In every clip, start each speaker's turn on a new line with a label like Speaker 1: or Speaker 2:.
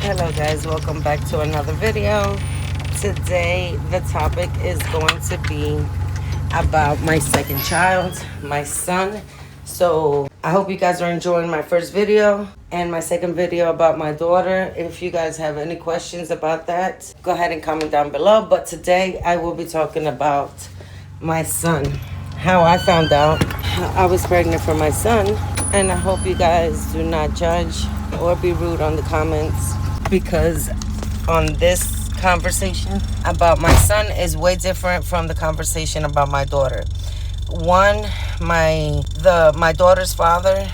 Speaker 1: Hello guys, welcome back to another video. Today the topic is going to be about my second child, my son. So I hope you guys are enjoying my first video and my second video about my daughter. If you guys have any questions about that, go ahead and comment down below. But today I will be talking about my son, how I found out I was pregnant for my son. And I hope you guys do not judge or be rude on the comments, because on this conversation about my son is way different from the conversation about my daughter. One, my daughter's father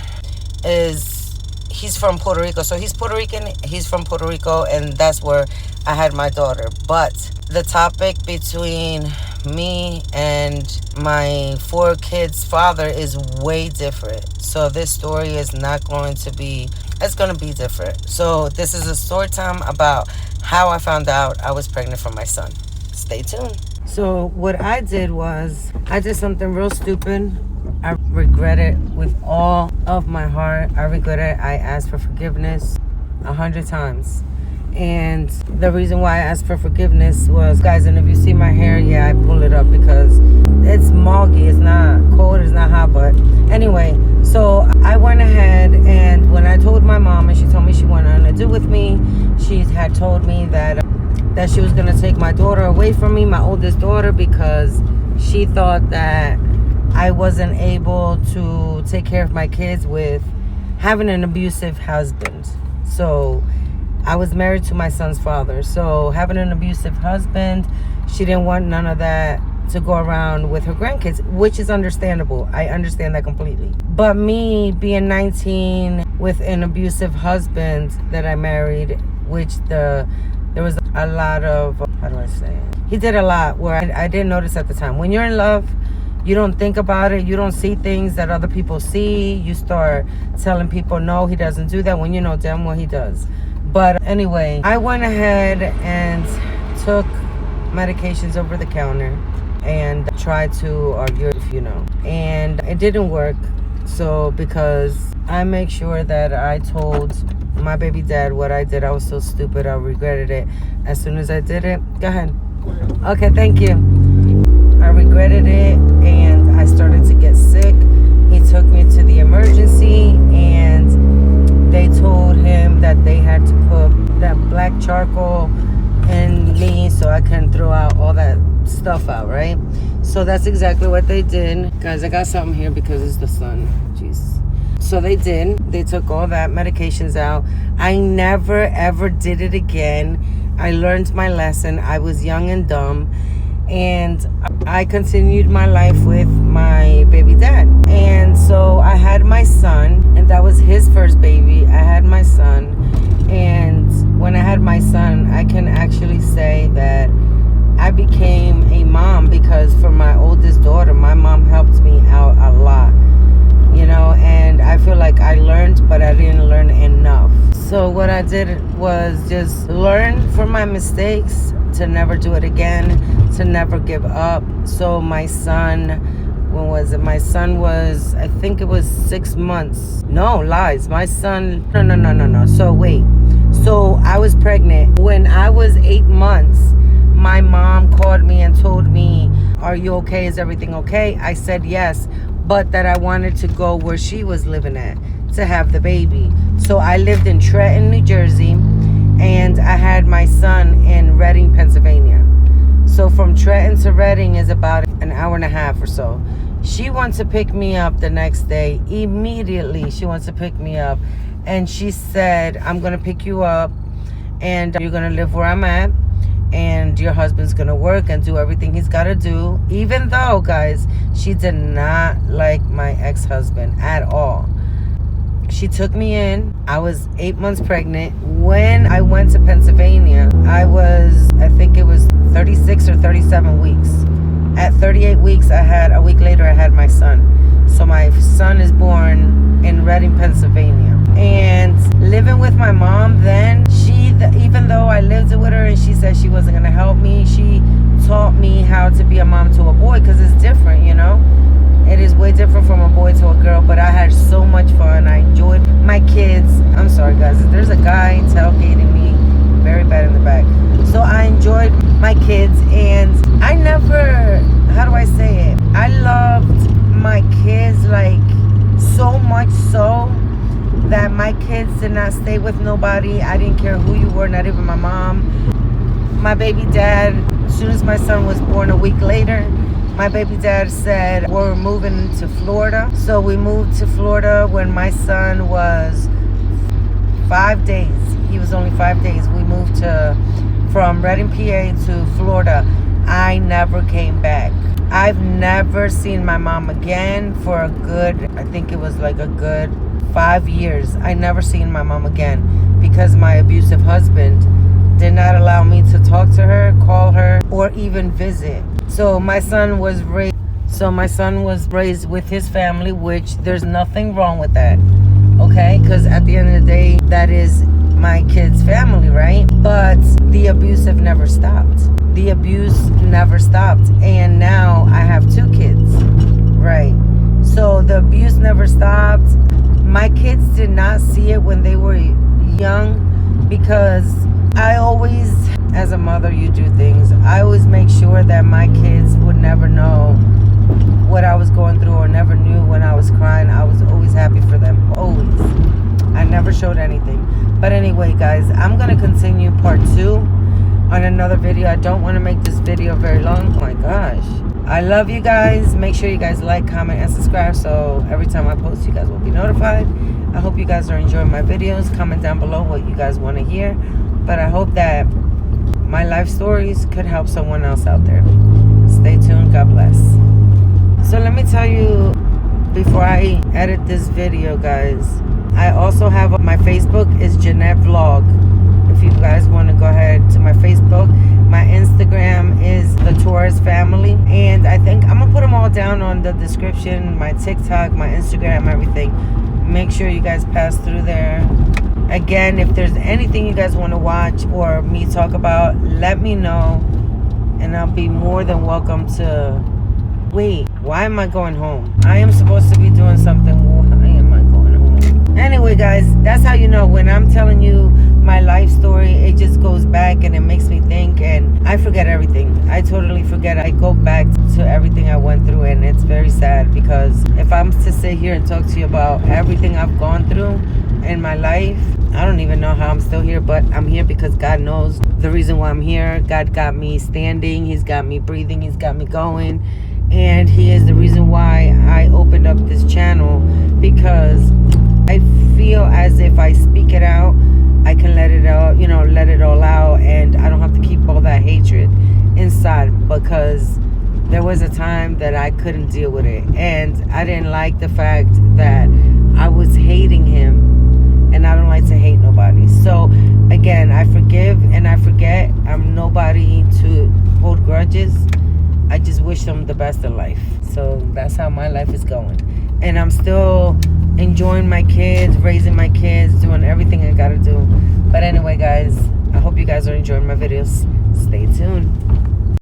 Speaker 1: he's from Puerto Rico. So he's Puerto Rican, he's from Puerto Rico, and that's where I had my daughter. But the topic between me and my 4 kids' father is way different. So this story is not going to be, it's going to be different. So this is a story time about how I found out I was pregnant for my son. Stay tuned. So what I did was, I did something real stupid. I regret it with all of my heart. I regret it. I asked for forgiveness 100 times. And the reason why I asked for forgiveness was, guys, and if you see my hair, yeah, I pull it up because it's moggy. It's not cold, it's not hot, but anyway. So I went ahead, and when I told my mom, and she told me she wanted nothing to do with me, she had told me that she was going to take my daughter away from me, my oldest daughter, because she thought that I wasn't able to take care of my kids with having an abusive husband. So I was married to my son's father. So having an abusive husband, she didn't want none of that to go around with her grandkids, which is understandable. I understand that completely. But me being 19 with an abusive husband that I married, which there was a lot of, how do I say it? He did a lot where I didn't notice at the time. When you're in love, you don't think about it. You don't see things that other people see. You start telling people, no, he doesn't do that, when you know damn well he does. But anyway, I went ahead and took medications over the counter and tried to argue, and it didn't work. So because I make sure that I told my baby dad what I did, I was so stupid, I regretted it as soon as I did it. Go ahead. Okay, thank you. I regretted it, and I started to get sick. He took me to the emergency, and they told him that they had to put that black charcoal in me so I couldn't throw out all that stuff out, right? So that's exactly what they did. Guys, I got something here because it's the sun. Jeez. So they did. They took all that medications out. I never, ever did it again. I learned my lesson. I was young and dumb. And I continued my life with my baby dad. And so I had my son, and that was his first baby. I had my son. And when I had my son, I can actually say that I became a mom, because for my oldest daughter, my mom helped me out a lot. And I feel like I learned, but I didn't learn enough. So what I did was just learn from my mistakes, to never do it again, to never give up. So my son, when was it? My son was, I think it was 6 months. No, lies. My son, no. So wait. So I was pregnant. When I was 8 months, my mom called me and told me, are you okay? Is everything okay? I said yes, but that I wanted to go where she was living at to have the baby. So I lived in Trenton, New Jersey, and I had my son in Reading, Pennsylvania. So from Trenton to Reading is about an hour and a half or so. She wants to pick me up the next day. Immediately, she wants to pick me up. And she said, I'm going to pick you up, and you're going to live where I'm at, and your husband's going to work and do everything he's got to do. Even though, guys, she did not like my ex-husband at all. She took me in. I was 8 months pregnant. When I went to Pennsylvania, I think it was 36 or 37 weeks. At 38 weeks, a week later, I had my son. So my son is born in Reading, Pennsylvania. And living with my mom then, even though I lived with her and she said she wasn't going to help me, she taught me how to be a mom to a boy, because it's different, It is way different from a boy to a girl, but I had so much fun. I enjoyed my kids. I'm sorry, guys. If there's a guy tailgating me, kids did not stay with nobody. I didn't care who you were, not even my mom. My baby dad, as soon as my son was born a week later, my baby dad said we're moving to Florida. So we moved to Florida when my son was 5 days. He was only 5 days. We moved from Reading, PA to Florida. I never came back. I've never seen my mom again for a good, I think it was like a good 5 years. I never seen my mom again because my abusive husband did not allow me to talk to her, call her, or even visit. So my son was raised with his family, which there's nothing wrong with that. Okay? Because at the end of the day, that is my kid's family, right? But the abuse have never stopped. The abuse never stopped. And now I have 2 kids. Right. So the abuse never stopped. My kids did not see it when they were young because I always, as a mother, you do things. I always make sure that my kids would never know what I was going through or never knew when I was crying. I was always happy for them. Always. I never showed anything. But anyway, guys, I'm going to continue part 2 on another video. I don't want to make this video very long. Oh my gosh. I love you guys. Make sure you guys like, comment, and subscribe so every time I post, you guys will be notified. I hope you guys are enjoying my videos. Comment down below what you guys want to hear. But I hope that my life stories could help someone else out there. Stay tuned. God bless. So let me tell you, before I edit this video, guys, I also have my Facebook is Jeanette Vlog. If you guys want to go ahead to my Facebook. My Instagram is the Torres Family. And I think I'm going to put them all down on the description. My TikTok, my Instagram, everything. Make sure you guys pass through there. Again, if there's anything you guys want to watch or me talk about, let me know. And I'll be more than welcome to... Wait, why am I going home? I am supposed to be doing something. Why am I going home? Anyway, guys, that's how you know when I'm telling you my life story, it just goes back and it makes me think and I forget everything. I totally forget. I go back to everything I went through and it's very sad because if I'm to sit here and talk to you about everything I've gone through in my life, I don't even know how I'm still here, but I'm here because God knows the reason why I'm here. God got me standing. He's got me breathing. He's got me going. And he is the reason why I opened up this channel because I feel as if I speak it out, I can let it out, let it all out, and I don't have to keep all that hatred inside because there was a time that I couldn't deal with it. And I didn't like the fact that I was hating him, and I don't like to hate nobody. So, again, I forgive and I forget. I'm nobody to hold grudges. I just wish them the best in life. So that's how my life is going. And I'm still enjoying my kids, raising my kids, doing everything I gotta do. But anyway, guys, I hope you guys are enjoying my videos. Stay tuned.